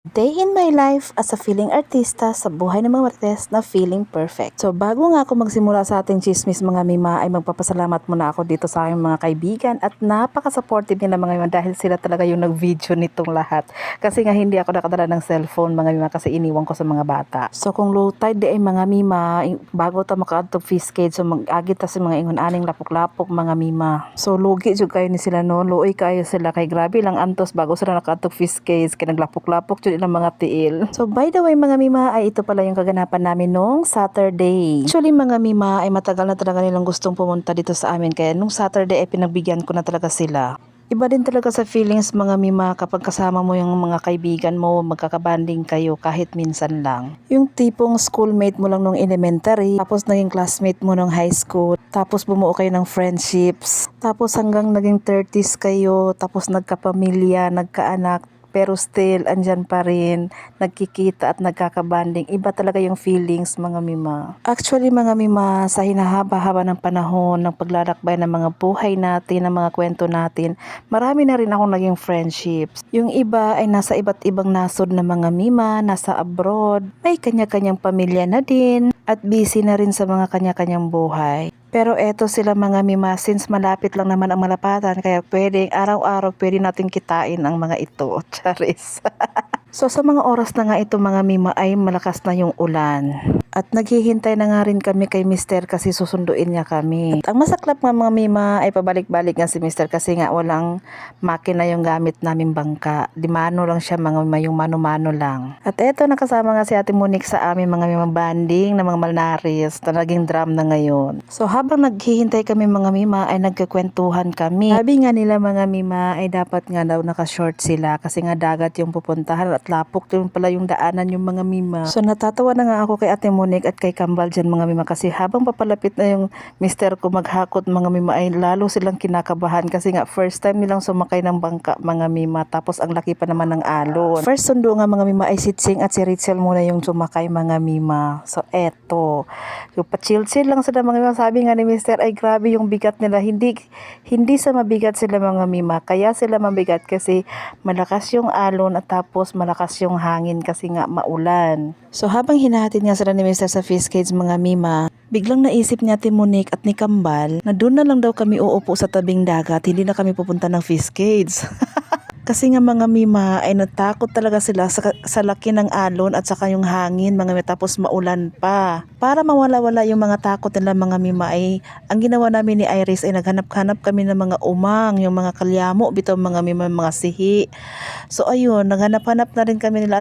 Day in my life as a feeling artista sa buhay ng mga marites na feeling perfect. So bago nga ako magsimula sa ating chismis mga mima ay magpapasalamat muna ako dito sa aking mga kaibigan at napaka-supportive nila mga mima dahil sila talaga yung nag-video nitong lahat. Kasi nga hindi ako nakadala ng cellphone mga mima kasi iniwan ko sa mga bata. So kung low tide ay mga mima, bago ta makaadtog Fiskade so mag-agit ta sa mga ingon aning lapok-lapok mga mima. So lugi jud kayo ni sila no, luoy kayo sila kay grabe lang antos bago sila nakaadtog Fiskade kay naglapok-lapok ng mga tiil. So by the way mga mima ay ito pala yung kaganapan namin nung Saturday. Actually mga mima ay matagal na talaga nilang gustong pumunta dito sa amin kaya nung Saturday ay pinagbigyan ko na talaga sila. Iba din talaga sa feelings mga mima kapag kasama mo yung mga kaibigan mo, magkakabanding kayo kahit minsan lang. Yung tipong schoolmate mo lang nung elementary, tapos naging classmate mo nung high school, tapos bumuo kayo ng friendships, tapos hanggang naging 30s kayo, tapos nagkapamilya, nagkaanak, pero still andyan pa rin, nagkikita at nagkakabanding. Iba talaga yung feelings mga mima. Actually mga mima, sa hinahaba-haba ng panahon ng paglalakbay ng mga buhay natin, ng mga kwento natin, marami na rin akong naging friendships. Yung iba ay nasa iba't ibang nasod na mga mima, nasa abroad, may kanya-kanyang pamilya na din, at busy na rin sa mga kanya-kanyang buhay. Pero eto sila mga mima, since malapit lang naman ang malapatan, kaya pwedeng araw-araw pwede natin kitain ang mga ito. Charis. So sa mga oras na nga ito mga mima ay malakas na yung ulan. At naghihintay na nga rin kami kay Mister kasi susunduin niya kami. At ang masaklap nga mga mima ay pabalik-balik nga si Mister kasi nga walang makina yung gamit namin bangka. Di mano lang siya mga mima, yung mano-mano lang. At eto nakasama nga si Ate Monique sa amin mga mima banding na mga malnaris na naging drum na ngayon. So habang naghihintay kami mga mima ay nagkakwentuhan kami. Sabi nga nila mga mima ay dapat nga daw naka-short sila kasi nga dagat yung pupuntahan at lapok din pala yung daanan yung mga mima. So natatawa na nga ako kay Ate Monique at kay Kambal dyan mga mima kasi habang papalapit na yung mister ko maghakot mga mima ay lalo silang kinakabahan kasi nga first time nilang sumakay ng bangka mga mima tapos ang laki pa naman ng alon. First sundo nga mga mima ay si Tsing at si Rachel muna yung sumakay mga mima. So eto, yung pa-chill-chill lang sila mga mima. Sabi nga ni mister ay grabe yung bigat nila, hindi sa mabigat sila mga mima, kaya sila mabigat kasi malakas yung alon at tapos malakas yung hangin kasi nga maulan. So habang hinahatid nga sila ni Mr. sa Fiskades mga mima, biglang naisip ni Ate Monique at ni Kambal na doon na lang daw kami uupo sa tabing dagat, hindi na kami pupunta ng Fiskades. Kasi nga mga mima ay natakot talaga sila sa laki ng alon at saka yung hangin mga mima tapos maulan pa. Para mawala-wala yung mga takot nila mga mima ay ang ginawa namin ni Iris ay naghanap-hanap kami ng mga umang, yung mga kalyamo, bitaw mga mima, mga sihi. So ayun, naghanap-hanap na rin kami nila.